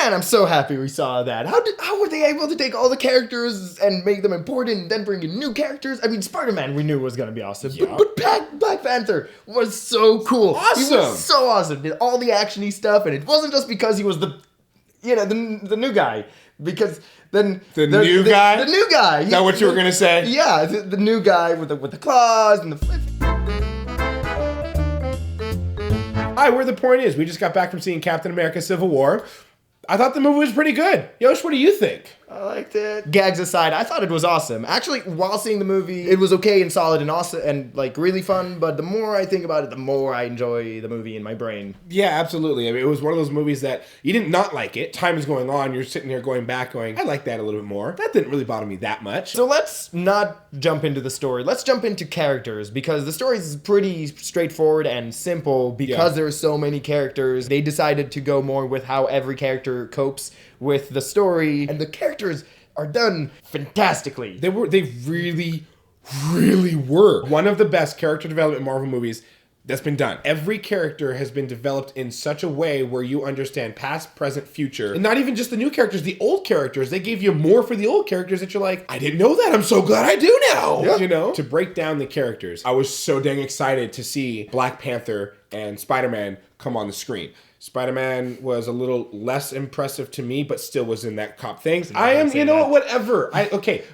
Man, I'm so happy we saw that. How were they able to take all the characters and make them important and then bring in new characters? I mean, Spider-Man we knew was gonna be awesome, Yeah. but Black Panther was so cool. Awesome. He was so awesome. Did all the actiony stuff, and it wasn't just because he was the new guy. Because then The new guy? the new guy. Is that what you were gonna say? Yeah, the new guy with the claws and the flip. Hi, where the point is, we just got back from seeing Captain America: Civil War. I thought the movie was pretty good. Yosh, what do you think? I liked it. Gags aside, I thought it was awesome. Actually, while seeing the movie, it was okay and solid and awesome and like really fun. But the more I think about it, the more I enjoy the movie in my brain. Yeah, absolutely. I mean, it was one of those movies that you didn't not like it. Time is going on. You're sitting there going back going, I like that a little bit more. That didn't really bother me that much. So let's not jump into the story. Let's jump into characters because the story is pretty straightforward and simple because there are so many characters. They decided to go more with how every character copes with the story, and the characters are done fantastically. They really, really were. One of the best character development Marvel movies that's been done. Every character has been developed in such a way where you understand past, present, future. And not even just the new characters, the old characters. They gave you more for the old characters that you're like, I didn't know that. I'm so glad I do now. Yeah. You know? To break down the characters, I was so dang excited to see Black Panther and Spider-Man come on the screen. Spider-Man was a little less impressive to me, but still was in that cop thing. I am, you know what, whatever.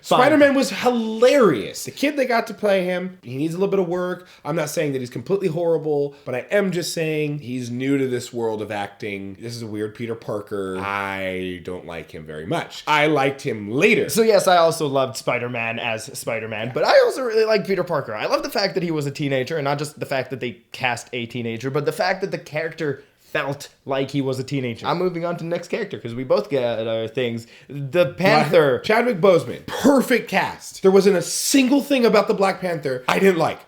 Spider-Man was hilarious. The kid that got to play him, he needs a little bit of work. I'm not saying that he's completely horrible, but I am just saying he's new to this world of acting. This is a weird Peter Parker. I don't like him very much. I liked him later. So yes, I also loved Spider-Man as Spider-Man, but I also really like Peter Parker. I love the fact that he was a teenager, and not just the fact that they cast a teenager, but the fact that the character felt like he was a teenager. I'm moving on to the next character because we both get our things. The Panther. Chadwick Boseman. Perfect cast. There wasn't a single thing about the Black Panther I didn't like.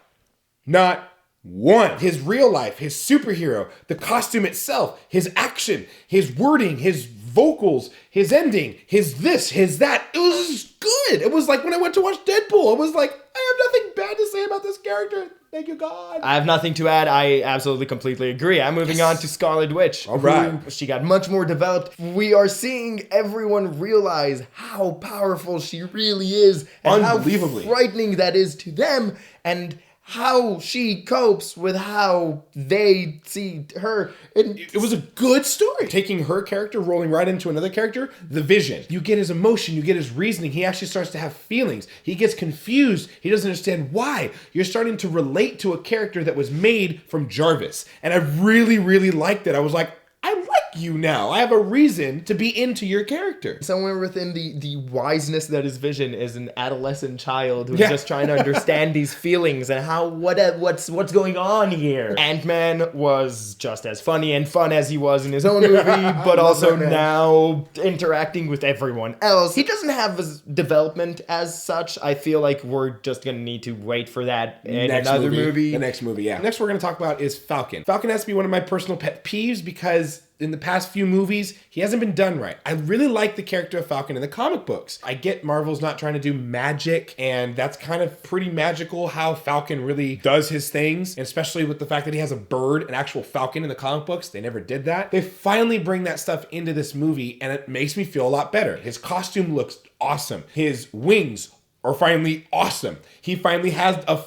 Not one. His real life, his superhero, the costume itself, his action, his wording, his vocals, his ending, his this, his that. It was good. It was like when I went to watch Deadpool. It was like, I have nothing bad to say about this character. Thank you, God. I have nothing to add. I absolutely, completely agree. I'm moving on to Scarlet Witch. All right. She got much more developed. We are seeing everyone realize how powerful she really is. And Unbelievably. how frightening that is to them. And how she copes with how they see her. It was a good story. Taking her character, rolling right into another character, the Vision. You get his emotion, you get his reasoning. He actually starts to have feelings. He gets confused. He doesn't understand why. You're starting to relate to a character that was made from Jarvis. And I really, really liked it. I was like, I like you now. I have a reason to be into your character. Somewhere within the wiseness that is Vision is an adolescent child who's just trying to understand these feelings and how what's going on here. Ant-Man was just as funny and fun as he was in his own movie, but also now interacting with everyone else. He doesn't have his development as such. I feel like we're just gonna need to wait for that in another movie. The next movie, yeah. Next we're gonna talk about is Falcon. Falcon has to be one of my personal pet peeves because in the past few movies, he hasn't been done right. I really like the character of Falcon in the comic books. I get Marvel's not trying to do magic, and that's kind of pretty magical how Falcon really does his things, and especially with the fact that he has a bird, an actual falcon in the comic books. They never did that. They finally bring that stuff into this movie, and it makes me feel a lot better. His costume looks awesome. His wings are finally awesome. He finally has a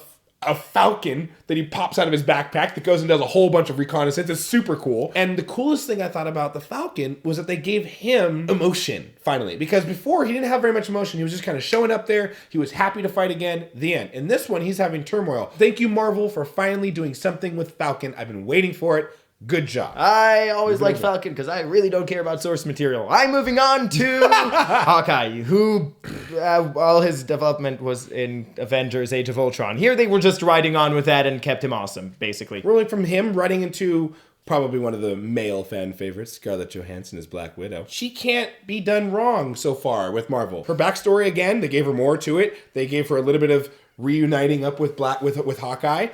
falcon that he pops out of his backpack that goes and does a whole bunch of reconnaissance. It's super cool. And the coolest thing I thought about the Falcon was that they gave him emotion, finally. Because before, he didn't have very much emotion. He was just kind of showing up there. He was happy to fight again. The end. In this one, he's having turmoil. Thank you, Marvel, for finally doing something with Falcon. I've been waiting for it. Good job. I always like Falcon because I really don't care about source material. I'm moving on to Hawkeye, who all his development was in Avengers Age of Ultron. Here they were just riding on with that and kept him awesome, basically. Rolling from him, running into probably one of the male fan favorites, Scarlett Johansson as Black Widow. She can't be done wrong so far with Marvel. Her backstory, again, they gave her more to it. They gave her a little bit of reuniting up with Hawkeye.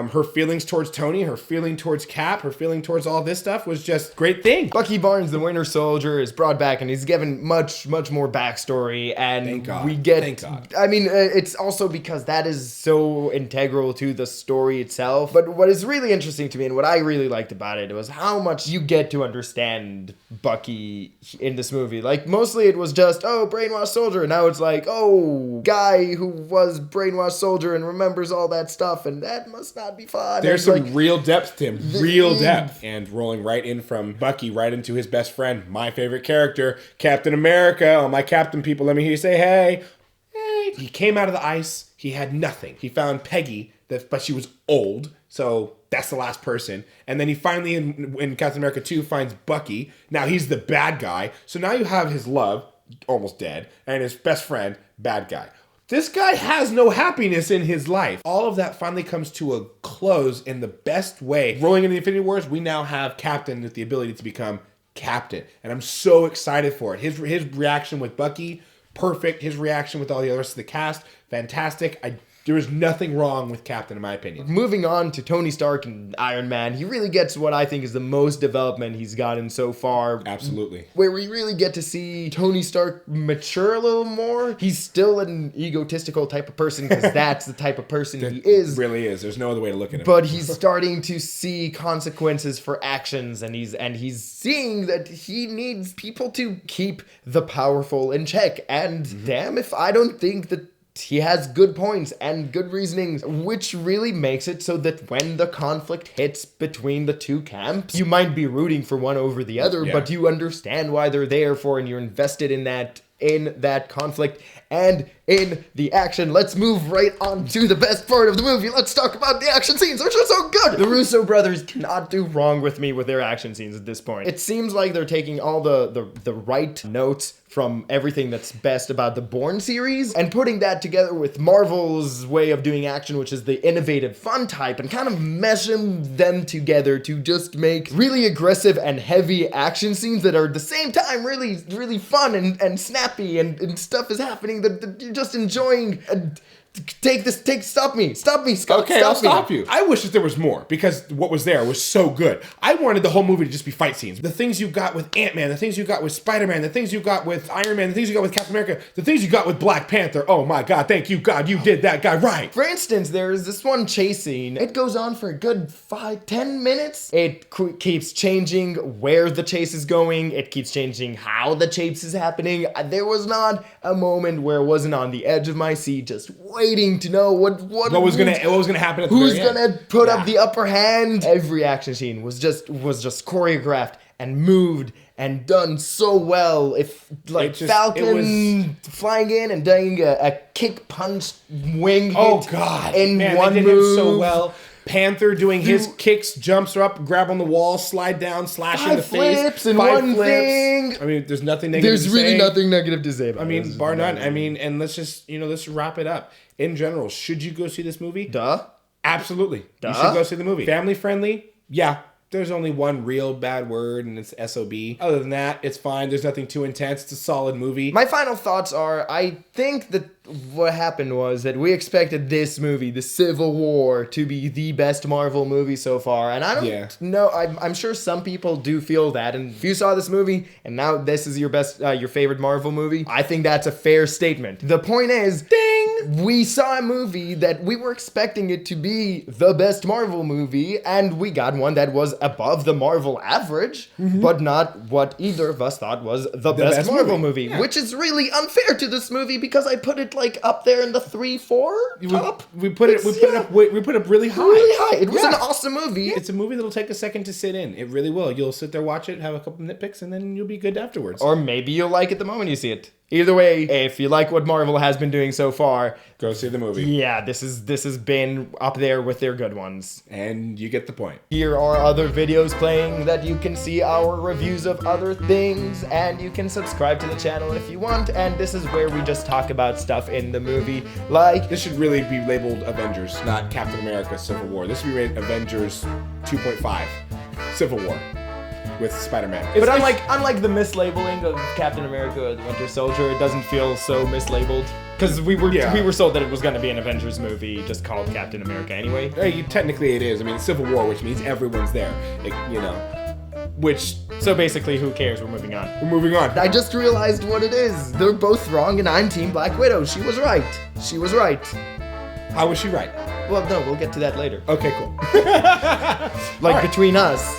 her feelings towards Tony, her feeling towards Cap, her feeling towards all this stuff was just great thing. Bucky Barnes, the Winter Soldier, is brought back and he's given much more backstory, and Thank God. we get. Thank God. I mean, it's also because that is so integral to the story itself. But what is really interesting to me and what I really liked about it was how much you get to understand Bucky in this movie. Like, mostly it was just, oh, brainwashed soldier, and now it's like, oh, guy who was brainwashed soldier and remembers all that stuff, and that must not be fun. There's some like, real depth to him, real depth. And rolling right in from Bucky right into his best friend, my favorite character, Captain America. All my Captain people, let me hear you say, hey. Hey. He came out of the ice. He had nothing. He found Peggy, but she was old, so that's the last person. And then he finally, in Captain America 2, finds Bucky. Now he's the bad guy. So now you have his love, almost dead, and his best friend, bad guy. This guy has no happiness in his life. All of that finally comes to a close in the best way. Rolling into the Infinity Wars, we now have Captain with the ability to become Captain. And I'm so excited for it. His reaction with Bucky, perfect. His reaction with all the rest of the cast, fantastic. There is nothing wrong with Captain, in my opinion. Moving on to Tony Stark and Iron Man, he really gets what I think is the most development he's gotten so far. Absolutely. Where we really get to see Tony Stark mature a little more. He's still an egotistical type of person, because that's the type of person he is. Really is. There's no other way to look at him. But he's starting to see consequences for actions, and he's seeing that he needs people to keep the powerful in check. And damn if I don't think that he has good points and good reasonings, which really makes it so that when the conflict hits between the two camps, you might be rooting for one over the other, but you understand why they're there for, and you're invested in that conflict and in the action. Let's move right on to the best part of the movie. Let's talk about the action scenes, which are so good. The Russo brothers cannot do wrong with me with their action scenes at this point. It seems like they're taking all the right notes from everything that's best about the Bourne series and putting that together with Marvel's way of doing action, which is the innovative fun type, and kind of meshing them together to just make really aggressive and heavy action scenes that are at the same time really, really fun and snappy, and stuff is happening that you're just enjoying. Stop me, Scott. Okay, I'll stop you. I wish that there was more, because what was there was so good. I wanted the whole movie to just be fight scenes. The things you got with Ant-Man, the things you got with Spider-Man, the things you got with Iron Man, the things you got with Captain America, the things you got with Black Panther. Oh my God, thank you God, you did that guy right. For instance, there's this one chase scene. It goes on for a good 5-10 minutes. It keeps changing where the chase is going. It keeps changing how the chase is happening. There was not a moment where it wasn't on the edge of my seat, just waiting to know what was gonna happen at the who's very end. Gonna put up the upper hand. Every action scene was just choreographed and moved and done so well. If like Falcon flying in and doing a kick punch wing hit in one they did move. him so well. Panther doing his kicks, jumps up, grab on the wall, slide down, slash in the face. 5 flips and one thing. I mean, there's nothing negative There's to really say. nothing negative to say about it. I mean, bar none. I mean, and let's just, let's wrap it up. In general, should you go see this movie? Duh. Absolutely. Duh. You should go see the movie. Family friendly? Yeah. There's only one real bad word, and it's SOB. Other than that, it's fine. There's nothing too intense. It's a solid movie. My final thoughts are, I think that what happened was that we expected this movie, The Civil War, to be the best Marvel movie so far. And I don't know, I'm sure some people do feel that. And if you saw this movie, and now this is your favorite Marvel movie, I think that's a fair statement. The point is, ding! We saw a movie that we were expecting it to be the best Marvel movie, and we got one that was above the Marvel average, but not what either of us thought was the best Marvel movie. Which is really unfair to this movie, because I put it like up there in the 3-4 top. We put it up really high. Really high. It was an awesome movie. It's a movie that'll take a second to sit in. It really will. You'll sit there, watch it, have a couple nitpicks, and then you'll be good afterwards. Or maybe you'll like it the moment you see it. Either way, if you like what Marvel has been doing so far, go see the movie. Yeah, this has been up there with their good ones. And you get the point. Here are other videos playing that you can see our reviews of other things, and you can subscribe to the channel if you want, and this is where we just talk about stuff in the movie, like... This should really be labeled Avengers, not Captain America Civil War. This should be rated Avengers 2.5 Civil War. with Spider-Man. But unlike the mislabeling of Captain America: The Winter Soldier, it doesn't feel so mislabeled. Because we were sold that it was going to be an Avengers movie just called Captain America anyway. Technically it is. I mean, it's Civil War, which means everyone's there. Like, you know, which... So basically, who cares? We're moving on. We're moving on. I just realized what it is. They're both wrong, and I'm Team Black Widow. She was right. She was right. How was she right? Well, no, we'll get to that later. Okay, cool. Between us.